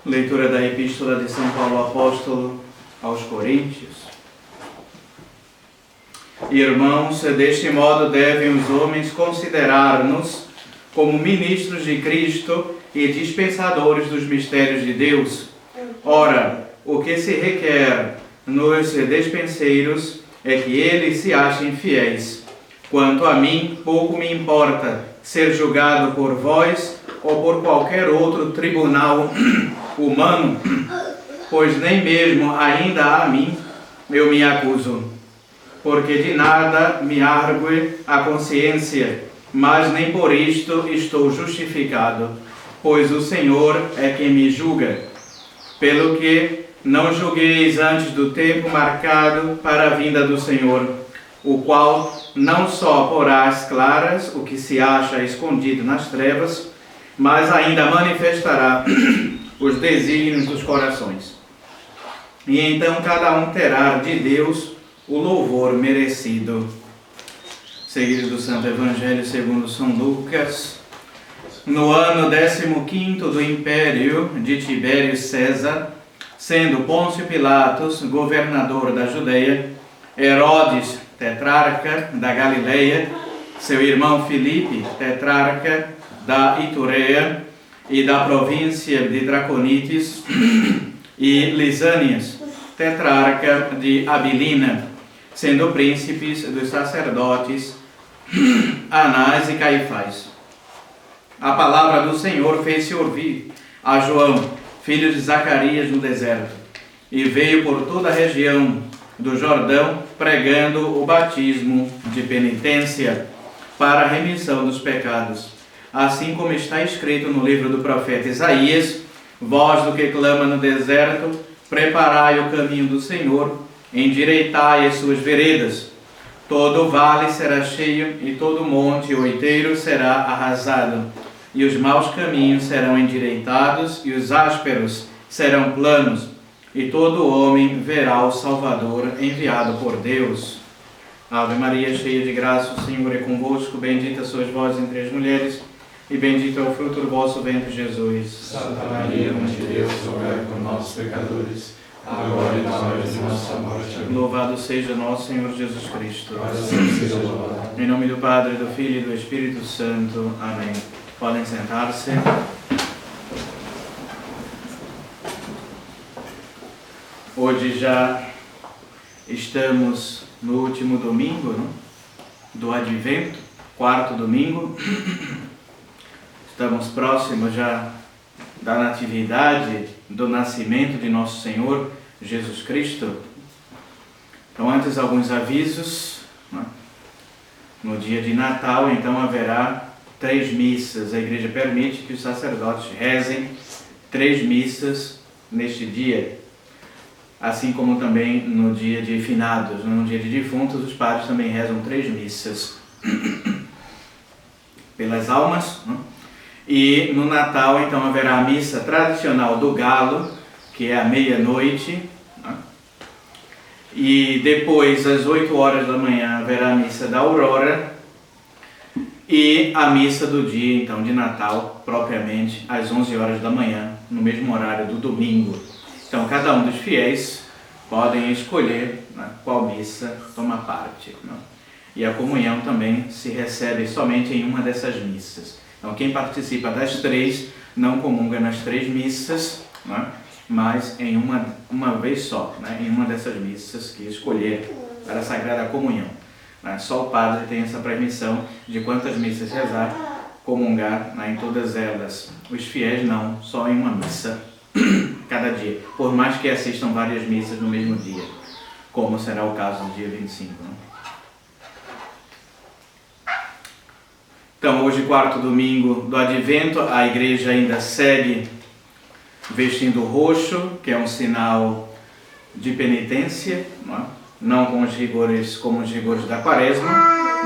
Leitura da Epístola de São Paulo Apóstolo aos Coríntios. Irmãos, deste modo devem os homens considerar-nos como ministros de Cristo e dispensadores dos mistérios de Deus. Ora, o que se requer nos despenseiros é que eles se achem fiéis. Quanto a mim, pouco me importa ser julgado por vós ou por qualquer outro tribunal humano, pois nem mesmo ainda a mim eu me acuso. Porque de nada me argue a consciência, mas nem por isto estou justificado, pois o Senhor é quem me julga. Pelo que não julgueis antes do tempo marcado para a vinda do Senhor, o qual não só porá às claras o que se acha escondido nas trevas, mas ainda manifestará os desígnios dos corações. E então cada um terá de Deus o louvor merecido. Seguido do Santo Evangelho segundo São Lucas. No ano 15º do império de Tibério César, sendo Pôncio Pilatos governador da Judeia, Herodes tetrarca da Galileia, seu irmão Filipe tetrarca da Itureia e da província de Draconites, e Lisânias tetrarca de Abilina, sendo príncipes dos sacerdotes Anás e Caifás. A palavra do Senhor fez-se ouvir a João, filho de Zacarias, no deserto, e veio por toda a região do Jordão, pregando o batismo de penitência para a remissão dos pecados. Assim como está escrito no livro do profeta Isaías: voz do que clama no deserto, preparai o caminho do Senhor, endireitai as suas veredas. Todo vale será cheio, e todo monte outeiro será arrasado, e os maus caminhos serão endireitados, e os ásperos serão planos, e todo homem verá o Salvador enviado por Deus. Ave Maria, cheia de graça, o Senhor é convosco, bendita sois vós entre as mulheres, e bendito é o fruto do vosso ventre, Jesus. Santa Maria, Mãe de Deus, rogai por nós, pecadores, agora e na hora de nossa morte. Amém. Louvado seja nosso Senhor Jesus Cristo. Para sempre seja louvado. Em nome do Padre, do Filho e do Espírito Santo. Amém. Podem sentar-se. Hoje já estamos no último domingo, não? Do Advento, quarto domingo. Estamos próximos já da natividade, do nascimento de nosso Senhor Jesus Cristo. Então, antes, alguns avisos, né? No dia de Natal, então, haverá 3 missas. A igreja permite que os sacerdotes rezem 3 missas neste dia. Assim como também no dia de finados, no dia de defuntos, os padres também rezam 3 missas pelas almas, né? E no Natal, então, haverá a missa tradicional do galo, que é à meia-noite, né? E depois, às 8 horas da manhã, haverá a missa da aurora e a missa do dia, então, de Natal, propriamente, às 11 horas da manhã, no mesmo horário do domingo. Então, cada um dos fiéis podem escolher, né, qual missa toma parte, né? E a comunhão também se recebe somente em uma dessas missas. Então, quem participa das 3 não comunga nas 3 missas, né, mas em uma vez só, né, em uma dessas missas que escolher para a Sagrada Comunhão, né? Só o padre tem essa permissão de quantas missas rezar, comungar, né, em todas elas. Os fiéis não, só em uma missa cada dia, por mais que assistam várias missas no mesmo dia, como será o caso do dia 25. Né? Então, hoje, quarto domingo do Advento, a igreja ainda segue vestindo roxo, que é um sinal de penitência, não com os rigores como os rigores da Quaresma,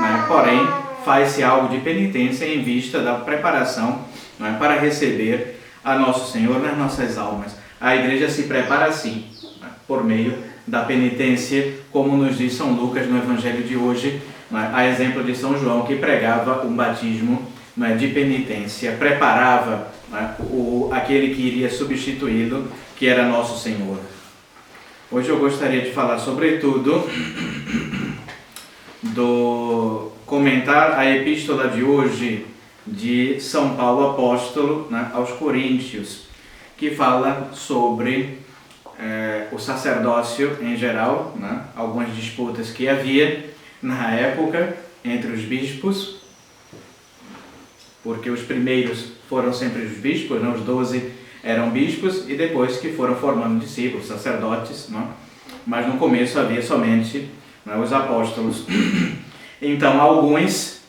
né? Porém, faz-se algo de penitência em vista da preparação, né, para receber a Nosso Senhor nas nossas almas. A igreja se prepara assim, né, por meio da penitência, como nos diz São Lucas no Evangelho de hoje, né, a exemplo de São João, que pregava um batismo de penitência, preparava aquele que iria substituí-lo, que era nosso Senhor. Hoje eu gostaria de falar sobretudo comentar a epístola de hoje de São Paulo apóstolo aos Coríntios, que fala sobre o sacerdócio em geral, algumas disputas que havia na época entre os bispos, porque os primeiros foram sempre os bispos, os 12 eram bispos, e depois que foram formando discípulos, sacerdotes, mas no começo havia somente os apóstolos. Então alguns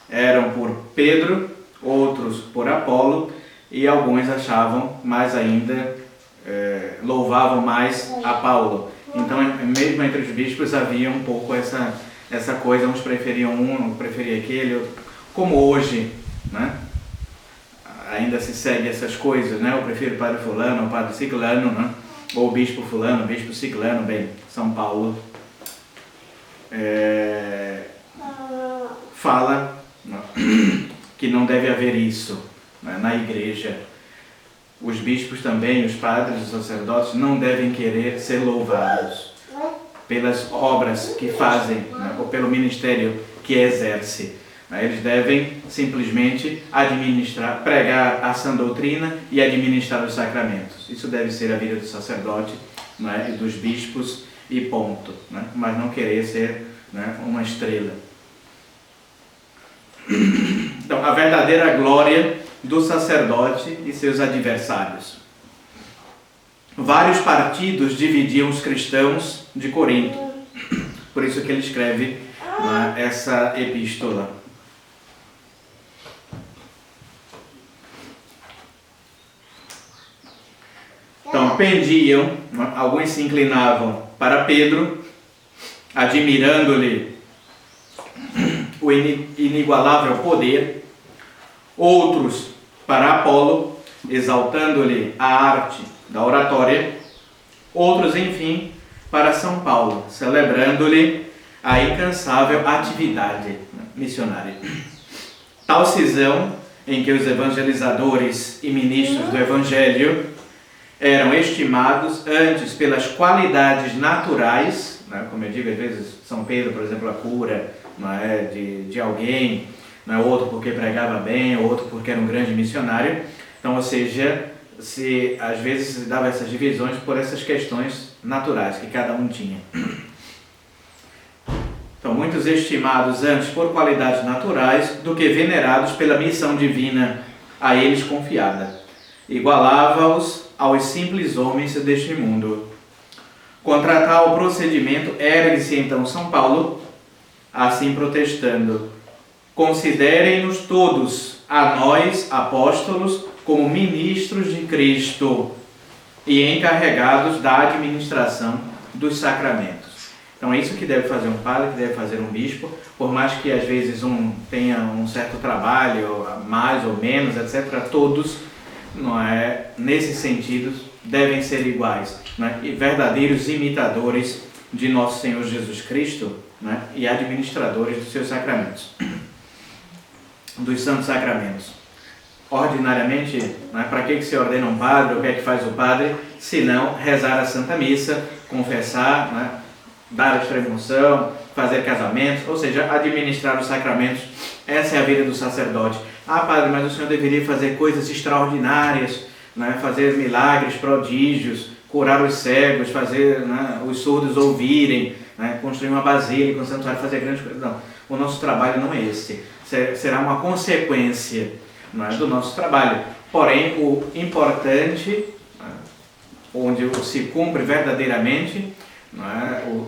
eram por Pedro, outros por Apolo, e alguns achavam mais ainda, louvavam mais a Paulo. Então mesmo entre os bispos havia um pouco essa coisa, uns preferiam um, outros preferiam aquele, como hoje, ainda se segue essas coisas, eu prefiro o padre fulano, o padre ciclano, ou o bispo fulano, o bispo ciclano. Bem, São Paulo fala que não deve haver isso na igreja. Os bispos também, os padres, os sacerdotes, não devem querer ser louvados pelas obras que fazem, ou pelo ministério que exerce. Eles devem simplesmente pregar a sã doutrina e administrar os sacramentos. Isso deve ser a vida do sacerdote e dos bispos, e ponto. Mas não querer ser uma estrela. Então, a verdadeira glória do sacerdote e seus adversários. Vários partidos dividiam os cristãos de Corinto. Por isso que ele escreve essa epístola. Então, pendiam, alguns se inclinavam para Pedro, admirando-lhe o inigualável poder, outros para Apolo, exaltando-lhe a arte da oratória, outros, enfim, para São Paulo, celebrando-lhe a incansável atividade missionária. Tal cisão em que os evangelizadores e ministros do Evangelho eram estimados antes pelas qualidades naturais, como eu digo, às vezes São Pedro, por exemplo, a cura de alguém, outro porque pregava bem, outro porque era um grande missionário. Então, ou seja, às vezes se dava essas divisões por essas questões naturais que cada um tinha. Então, muitos estimados antes por qualidades naturais do que venerados pela missão divina a eles confiada. Igualava-os aos simples homens deste mundo. Contra tal procedimento, ergue-se então São Paulo, assim protestando: considerem-nos todos, a nós, apóstolos, como ministros de Cristo e encarregados da administração dos sacramentos. Então é isso que deve fazer um padre, que deve fazer um bispo, por mais que às vezes um tenha um certo trabalho, mais ou menos, etc., todos, nesse sentido, devem ser iguais, e verdadeiros imitadores de nosso Senhor Jesus Cristo, e administradores dos seus sacramentos, dos santos sacramentos. Ordinariamente, para que se ordena um padre, o que é que faz o padre, se não rezar a Santa Missa, confessar, dar a extrema-unção, fazer casamentos, ou seja, administrar os sacramentos. Essa é a vida do sacerdote. Padre, mas o senhor deveria fazer coisas extraordinárias, fazer milagres, prodígios, curar os cegos, fazer os surdos ouvirem, construir uma basílica, um santuário, fazer grandes coisas. Não, o nosso trabalho não é esse. Será uma consequência do nosso trabalho. Porém, o importante, onde se cumpre verdadeiramente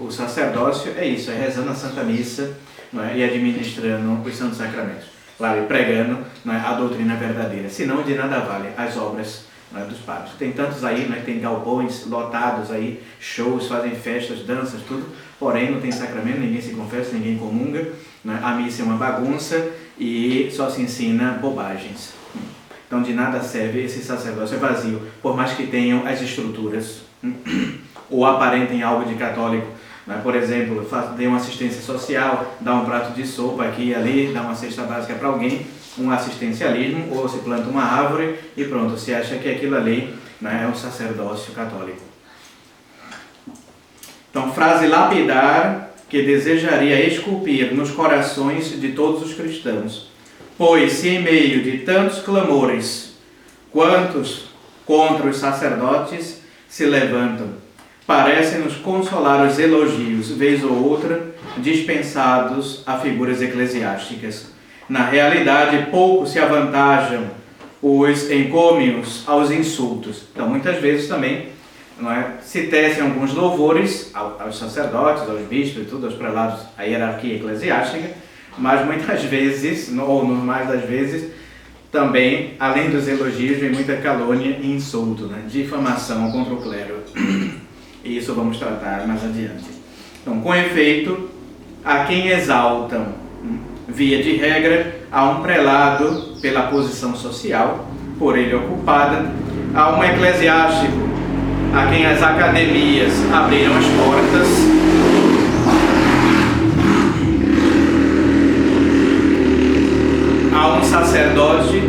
o sacerdócio, é isso, é rezando a Santa Missa e administrando os santos sacramentos. Claro, e pregando a doutrina verdadeira. Senão, de nada vale as obras dos padres. Tem tantos aí, tem galpões lotados aí, shows, fazem festas, danças, tudo, porém não tem sacramento, ninguém se confessa, ninguém comunga, a missa é uma bagunça e só se ensina bobagens. Então de nada serve esse sacerdócio, é vazio, por mais que tenham as estruturas, ou aparentem algo de católico. Por exemplo, dê uma assistência social, dá um prato de sopa aqui e ali, dá uma cesta básica para alguém, um assistencialismo, ou se planta uma árvore e pronto, se acha que aquilo ali, né, é um sacerdócio católico. Então, frase lapidar que desejaria esculpir nos corações de todos os cristãos. Pois se em meio de tantos clamores, quantos contra os sacerdotes se levantam, parecem-nos consolar os elogios, vez ou outra, dispensados a figuras eclesiásticas. Na realidade, pouco se avantajam os encômios aos insultos. Então, muitas vezes também, não é, se tecem alguns louvores aos sacerdotes, aos bispos e tudo, aos prelados, à hierarquia eclesiástica, mas muitas vezes, ou no mais das vezes, também, além dos elogios, vem muita calúnia e insulto, né, difamação contra o clero. E isso vamos tratar mais adiante. Então, com efeito, a quem exaltam, via de regra, a um prelado pela posição social, por ele ocupada, a um eclesiástico, a quem as academias abriram as portas, a um sacerdote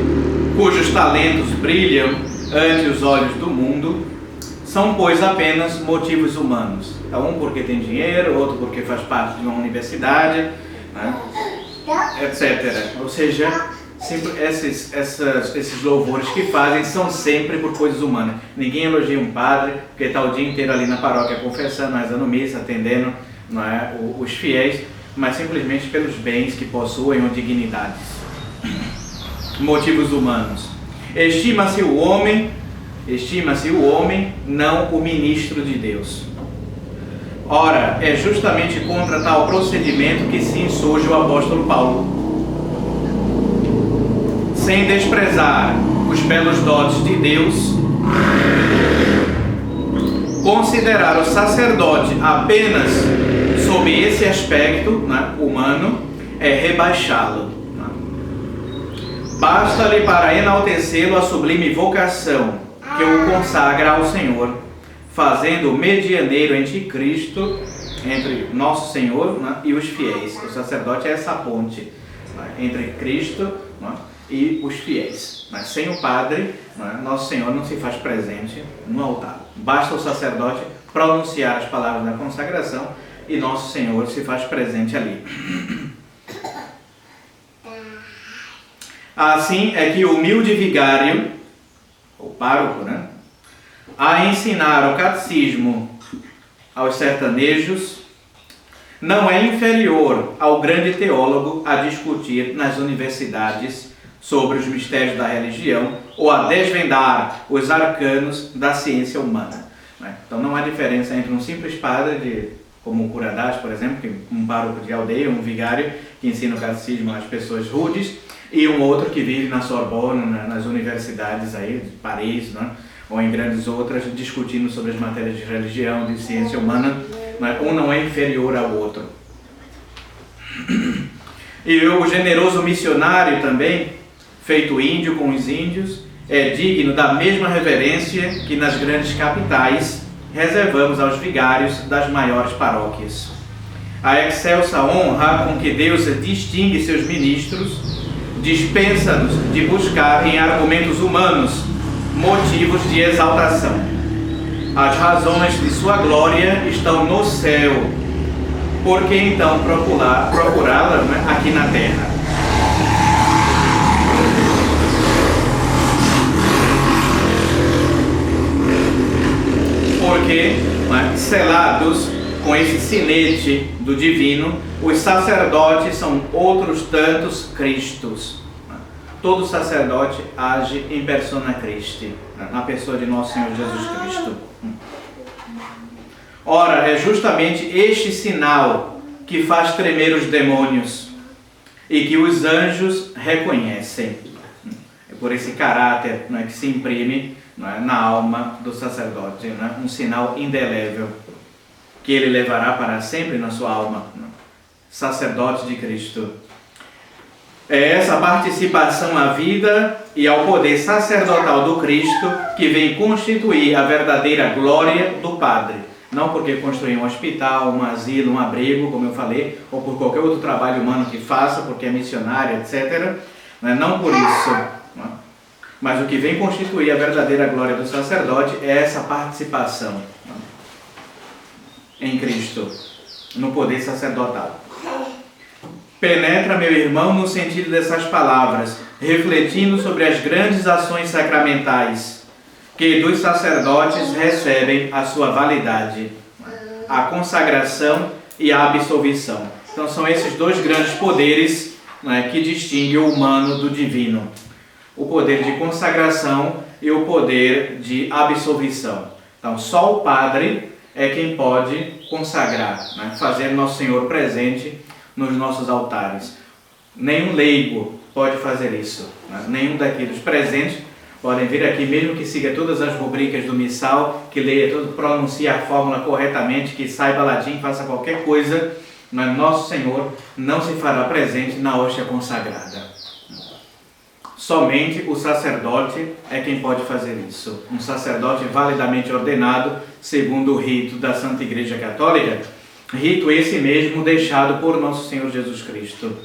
cujos talentos brilham ante os olhos do mundo, são, pois, apenas motivos humanos. Um porque tem dinheiro, outro porque faz parte de uma universidade, né, etc. Ou seja, sempre esses louvores que fazem são sempre por coisas humanas. Ninguém elogia um padre porque está o dia inteiro ali na paróquia confessando, rezando missa, atendendo, não é, os fiéis, mas simplesmente pelos bens que possuem ou dignidades. Motivos humanos. Estima-se o homem, não o ministro de Deus. Ora, é justamente contra tal procedimento que se insurge o apóstolo Paulo. Sem desprezar os belos dotes de Deus, considerar o sacerdote apenas sob esse aspecto, né, humano, é rebaixá-lo. Basta-lhe para enaltecê-lo a sublime vocação que o consagra ao Senhor, fazendo o medianeiro entre Cristo, entre nosso Senhor, né, e os fiéis. O sacerdote é essa ponte, né, entre Cristo, né, e os fiéis. Mas sem o padre, né, nosso Senhor não se faz presente no altar. Basta o sacerdote pronunciar as palavras da consagração e nosso Senhor se faz presente ali. Assim é que o humilde vigário, o pároco, né, a ensinar o catecismo aos sertanejos, não é inferior ao grande teólogo a discutir nas universidades sobre os mistérios da religião ou a desvendar os arcanos da ciência humana. Então não há diferença entre um simples padre, como o Curadás, por exemplo, que um pároco de aldeia, um vigário que ensina o catecismo às pessoas rudes, e um outro que vive na Sorbonne, nas universidades aí de Paris, né, ou em grandes outras, discutindo sobre as matérias de religião, de ciência humana. Um não é inferior ao outro. E o generoso missionário também, feito índio com os índios, é digno da mesma reverência que nas grandes capitais reservamos aos vigários das maiores paróquias. A excelsa honra com que Deus distingue seus ministros dispensa-nos de buscar em argumentos humanos motivos de exaltação. As razões de sua glória estão no céu. Por que então procurá-la, né, aqui na terra? Porque, né, selados com esse sinete do divino, os sacerdotes são outros tantos Cristos. Todo sacerdote age em persona Christi, na pessoa de nosso Senhor Jesus Cristo. Ora, é justamente este sinal que faz tremer os demônios e que os anjos reconhecem. É por esse caráter, não é, que se imprime, não é, na alma do sacerdote, não é, um sinal indelével que ele levará para sempre na sua alma. Não é? Sacerdote de Cristo. É essa participação à vida e ao poder sacerdotal do Cristo que vem constituir a verdadeira glória do Padre. Não porque construir um hospital, um asilo, um abrigo, como eu falei, ou por qualquer outro trabalho humano que faça, porque é missionário, etc. não por isso. Mas o que vem constituir a verdadeira glória do sacerdote é essa participação em Cristo, no poder sacerdotal. Penetra, meu irmão, no sentido dessas palavras, refletindo sobre as grandes ações sacramentais que dos sacerdotes recebem a sua validade, a consagração e a absolvição. Então são esses dois grandes poderes que distinguem o humano do divino. O poder de consagração e o poder de absolvição. Então só o padre é quem pode consagrar, fazer Nosso Senhor presente nos nossos altares. Nenhum leigo pode fazer isso. Nenhum daqueles presentes podem vir aqui, mesmo que siga todas as rubricas do missal, que leia tudo, pronuncie a fórmula corretamente, que saiba latim, faça qualquer coisa, Nosso Senhor não se fará presente na hóstia consagrada. Somente o sacerdote é quem pode fazer isso. Um sacerdote validamente ordenado, segundo o rito da Santa Igreja Católica, rito esse mesmo deixado por Nosso Senhor Jesus Cristo.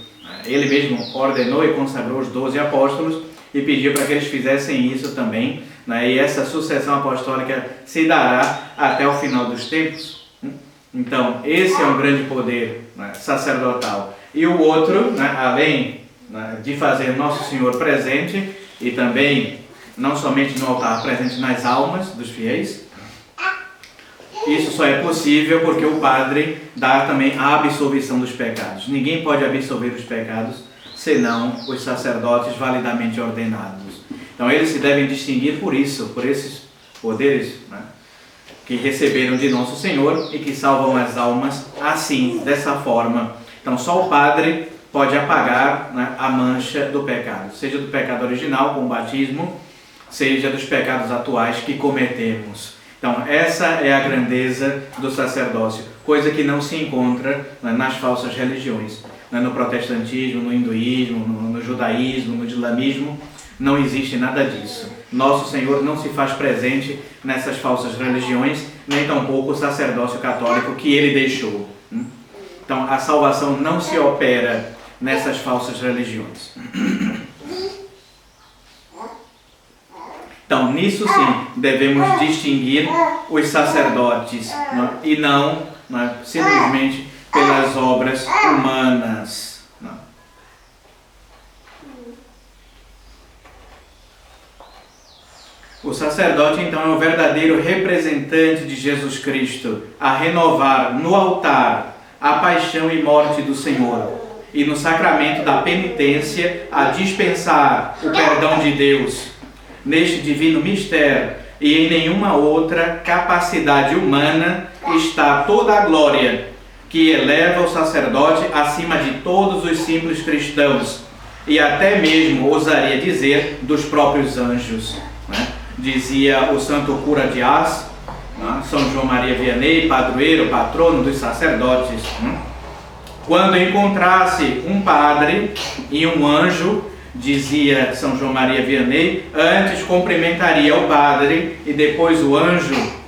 Ele mesmo ordenou e consagrou os 12 apóstolos e pediu para que eles fizessem isso também, e essa sucessão apostólica se dará até o final dos tempos. Então, esse é um grande poder sacerdotal. E o outro, além de fazer Nosso Senhor presente, e também, não somente no altar, presente nas almas dos fiéis, isso só é possível porque o padre dá também a absolvição dos pecados. Ninguém pode absolver os pecados senão os sacerdotes validamente ordenados. Então eles se devem distinguir por isso, por esses poderes que receberam de Nosso Senhor e que salvam as almas assim, dessa forma. Então só o padre pode apagar a mancha do pecado, seja do pecado original, com o batismo, seja dos pecados atuais que cometemos. Então, essa é a grandeza do sacerdócio, coisa que não se encontra nas falsas religiões. No protestantismo, no hinduísmo, no judaísmo, no islamismo, não existe nada disso. Nosso Senhor não se faz presente nessas falsas religiões, nem tampouco o sacerdócio católico que ele deixou. Então, a salvação não se opera nessas falsas religiões. Então, nisso sim, devemos distinguir os sacerdotes, e não simplesmente pelas obras humanas. O sacerdote, então, é o verdadeiro representante de Jesus Cristo, a renovar no altar a paixão e morte do Senhor, e no sacramento da penitência a dispensar o perdão de Deus. Neste divino mistério e em nenhuma outra capacidade humana está toda a glória que eleva o sacerdote acima de todos os simples cristãos e até mesmo, ousaria dizer, dos próprios anjos. Dizia o santo cura de Ars, São João Maria Vianney, padroeiro, patrono dos sacerdotes, quando encontrasse um padre e um anjo, dizia São João Maria Vianney, antes cumprimentaria o padre e depois o anjo.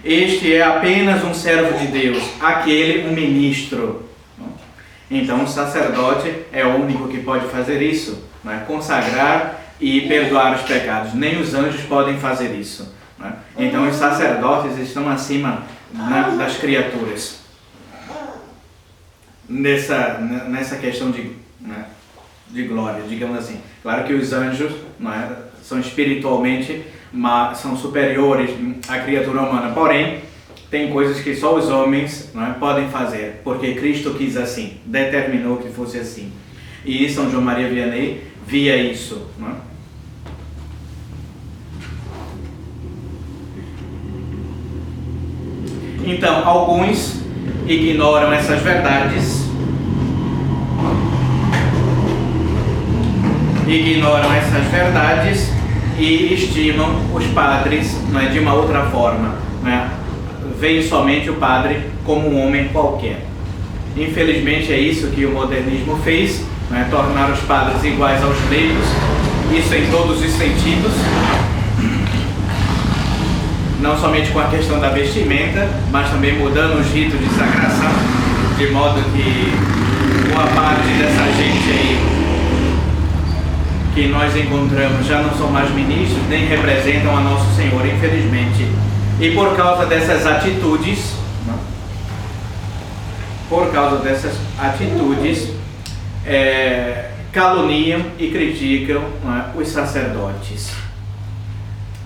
Este é apenas um servo de Deus, aquele um ministro. Então o sacerdote é o único que pode fazer isso, consagrar e perdoar os pecados. Nem os anjos podem fazer isso. Então os sacerdotes estão acima das criaturas. Nessa questão de glória, digamos assim. Claro que os anjos são espiritualmente, são superiores à criatura humana, porém, tem coisas que só os homens podem fazer, porque Cristo quis assim, determinou que fosse assim. E São João Maria Vianney via isso. Então, alguns ignoram essas verdades, e estimam os padres de uma outra forma. Veem somente o padre como um homem qualquer. Infelizmente é isso que o modernismo fez, tornar os padres iguais aos leigos, isso em todos os sentidos, não somente com a questão da vestimenta, mas também mudando os ritos de sagração, de modo que boa parte dessa gente aí que nós encontramos já não são mais ministros, nem representam a Nosso Senhor, infelizmente. E por causa dessas atitudes, caluniam e criticam os sacerdotes.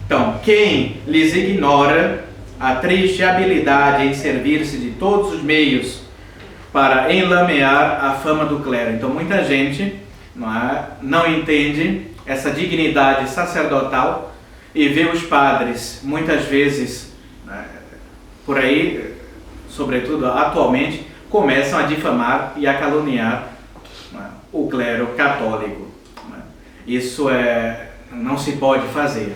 Então, quem lhes ignora a triste habilidade em servir-se de todos os meios para enlamear a fama do clero. Então, muita gente não entende essa dignidade sacerdotal e vê os padres, muitas vezes, por aí, sobretudo atualmente, começam a difamar e a caluniar o clero católico. Isso não se pode fazer.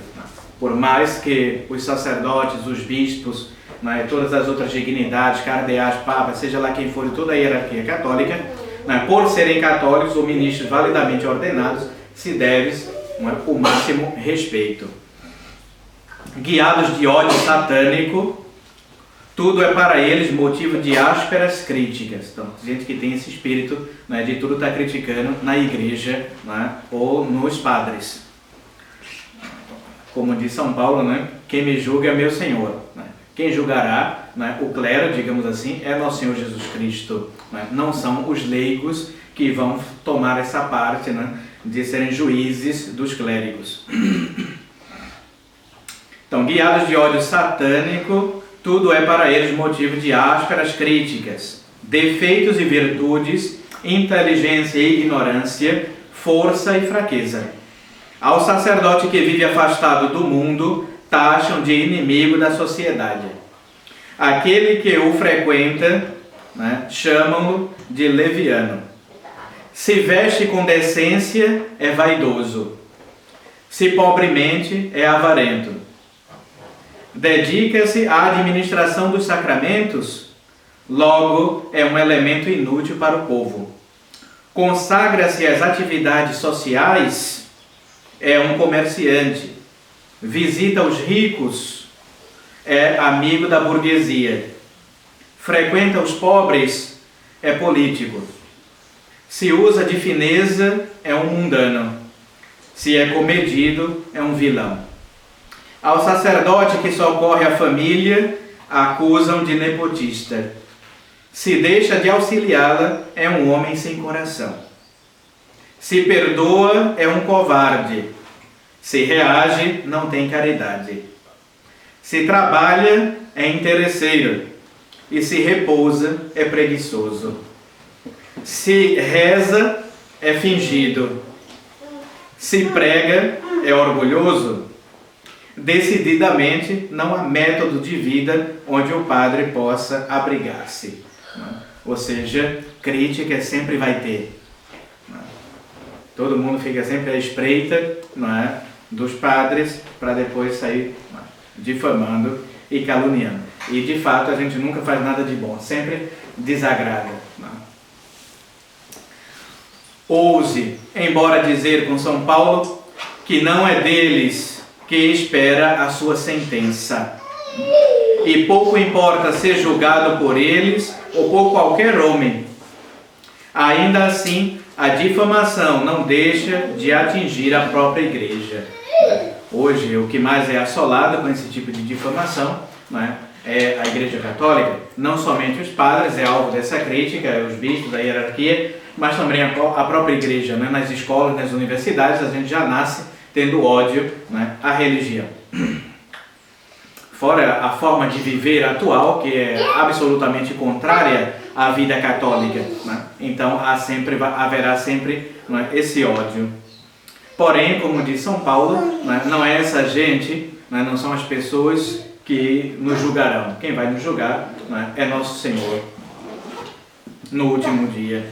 Por mais que os sacerdotes, os bispos, todas as outras dignidades, cardeais, papas, seja lá quem for, toda a hierarquia católica, por serem católicos ou ministros validamente ordenados, se deve o máximo respeito. Guiados de ódio satânico, tudo é para eles motivo de ásperas críticas. Então, gente que tem esse espírito de tudo estar criticando na igreja ou nos padres. Como diz São Paulo, quem me julga é meu Senhor. Quem julgará o clero, digamos assim, é nosso Senhor Jesus Cristo. Não são os leigos que vão tomar essa parte de serem juízes dos clérigos. Então, guiados de ódio satânico, tudo é para eles motivo de ásperas críticas, defeitos e virtudes, inteligência e ignorância, força e fraqueza. Ao sacerdote que vive afastado do mundo, taxam de inimigo da sociedade. Aquele que o frequenta, chamam-no de leviano. Se veste com decência, é vaidoso. Se pobremente, é avarento. Dedica-se à administração dos sacramentos, logo é um elemento inútil para o povo. Consagra-se às atividades sociais, é um comerciante. Visita os ricos, é amigo da burguesia. Frequenta os pobres, é político. Se usa de fineza, é um mundano. Se é comedido, é um vilão. Ao sacerdote que socorre a família, acusam de nepotista. Se deixa de auxiliá-la, é um homem sem coração. Se perdoa, é um covarde. Se reage, não tem caridade. Se trabalha, é interesseiro. E se repousa, é preguiçoso. Se reza, é fingido. Se prega, é orgulhoso. Decididamente, não há método de vida onde o padre possa abrigar-se. Ou seja, crítica sempre vai ter. Todo mundo fica sempre à espreita, dos padres, para depois sair difamando e caluniando. E de fato a gente nunca faz nada de bom, sempre desagrada. Ouse, embora dizer com São Paulo que não é deles que espera a sua sentença. E pouco importa ser julgado por eles ou por qualquer homem. Ainda assim, a difamação não deixa de atingir a própria igreja. Hoje, o que mais é assolado com esse tipo de difamação é a Igreja Católica. Não somente os padres é alvo dessa crítica, os bispos, da hierarquia, mas também a própria igreja. Nas escolas, nas universidades, a gente já nasce tendo ódio à religião. Fora a forma de viver atual, que é absolutamente contrária à vida católica. Então haverá sempre esse ódio. Porém, como diz São Paulo, não é essa gente, não são as pessoas que nos julgarão. Quem vai nos julgar é nosso Senhor no último dia.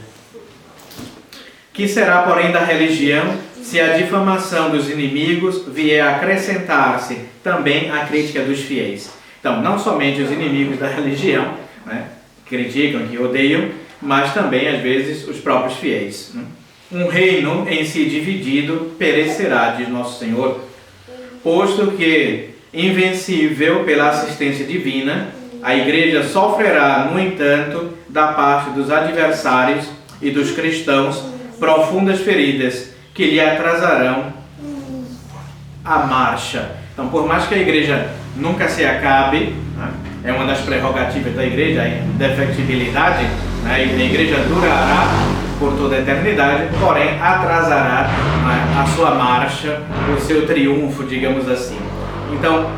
Que será, porém, da religião se a difamação dos inimigos vier a acrescentar-se também à crítica dos fiéis? Então, não somente os inimigos da religião criticam, que odeiam, mas também, às vezes, os próprios fiéis. Um reino em si dividido perecerá, diz nosso Senhor, posto que, invencível pela assistência divina, a Igreja sofrerá, no entanto, da parte dos adversários e dos cristãos, profundas feridas que lhe atrasarão a marcha. Então, por mais que a igreja nunca se acabe, né, é uma das prerrogativas da igreja, a indefectibilidade, né, a igreja durará por toda a eternidade, porém atrasará, né, a sua marcha, o seu triunfo, digamos assim. Então,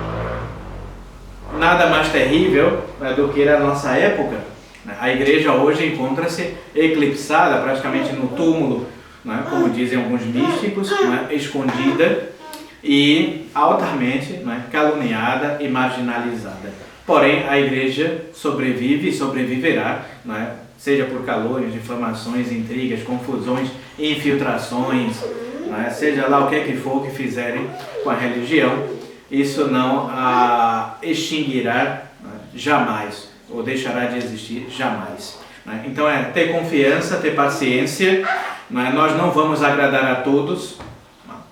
nada mais terrível, né, do que a nossa época. A igreja hoje encontra-se eclipsada, praticamente no túmulo, né, como dizem alguns místicos, né, escondida e altamente, né, caluniada e marginalizada. Porém, a igreja sobrevive e sobreviverá, né, seja por calúnias, difamações, intrigas, confusões, infiltrações, né, seja lá o que for que fizerem com a religião, isso não a extinguirá, né, jamais, ou deixará de existir jamais. Né? Então é ter confiança, ter paciência, né? Nós não vamos agradar a todos,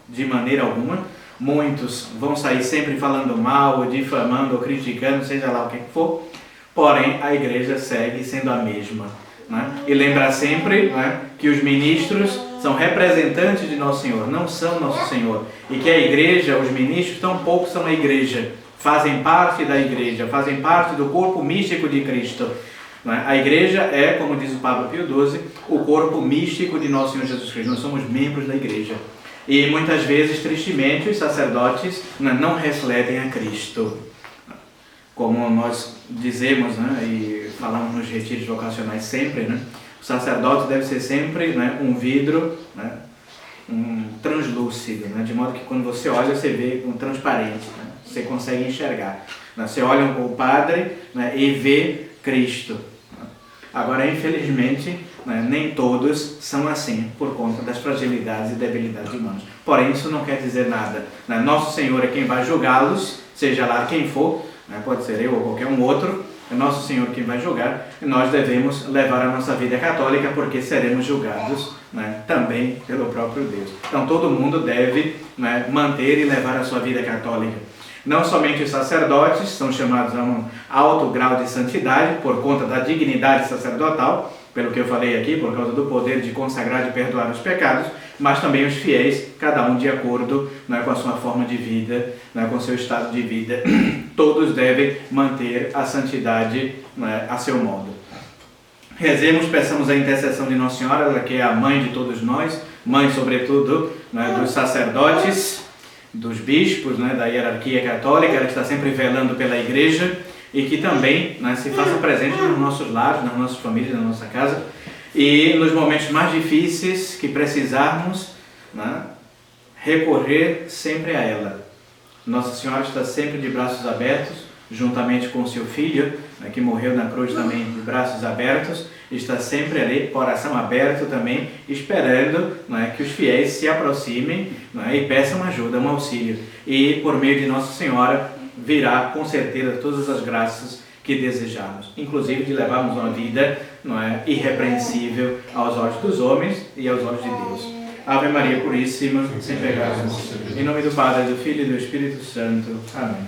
de maneira alguma. Muitos vão sair sempre falando mal, ou difamando, ou criticando, seja lá o que for, porém a igreja segue sendo a mesma. Né? E lembrar sempre, né, que os ministros são representantes de Nosso Senhor, não são Nosso Senhor. E que a igreja, os ministros, tampouco são a igreja, fazem parte da igreja, fazem parte do corpo místico de Cristo. Né? A igreja é, como diz o Papa Pio XII, o corpo místico de Nosso Senhor Jesus Cristo. Nós somos membros da igreja. E muitas vezes, tristemente, os sacerdotes, né, não refletem a Cristo. Como nós dizemos, né, e falamos nos retiros vocacionais sempre, né, o sacerdote deve ser sempre, né, um vidro, né, um translúcido, né, de modo que quando você olha, você vê um transparente, né, você consegue enxergar. Né, você olha o padre, né, e vê Cristo. Agora, infelizmente, né, nem todos são assim, por conta das fragilidades e debilidades humanas. Porém, isso não quer dizer nada. Né? Nosso Senhor é quem vai julgá-los, seja lá quem for, né, pode ser eu ou qualquer um outro, é Nosso Senhor quem vai julgar, e nós devemos levar a nossa vida católica, porque seremos julgados, né, também pelo próprio Deus. Então, todo mundo deve, né, manter e levar a sua vida católica. Não somente os sacerdotes são chamados a um alto grau de santidade, por conta da dignidade sacerdotal, pelo que eu falei aqui, por causa do poder de consagrar e de perdoar os pecados, mas também os fiéis, cada um de acordo, né, com a sua forma de vida, né, com o seu estado de vida. Todos devem manter a santidade, né, a seu modo. Rezemos, peçamos a intercessão de Nossa Senhora, ela que é a mãe de todos nós, mãe sobretudo, né, dos sacerdotes, dos bispos, né, da hierarquia católica, ela está sempre velando pela igreja, e que também, né, se faça presente nos nossos lares, nas nossas famílias, na nossa casa, e nos momentos mais difíceis que precisarmos, né, recorrer sempre a ela. Nossa Senhora está sempre de braços abertos, juntamente com o seu filho, né, que morreu na cruz também de braços abertos, está sempre ali, coração aberto também, esperando, né, que os fiéis se aproximem, né, e peçam ajuda, um auxílio. E por meio de Nossa Senhora virá com certeza todas as graças que desejamos, inclusive de levarmos uma vida, não é, irrepreensível aos olhos dos homens e aos olhos de Deus. Ave Maria Puríssima, sem pecado. Em nome do Padre, do Filho e do Espírito Santo. Amém.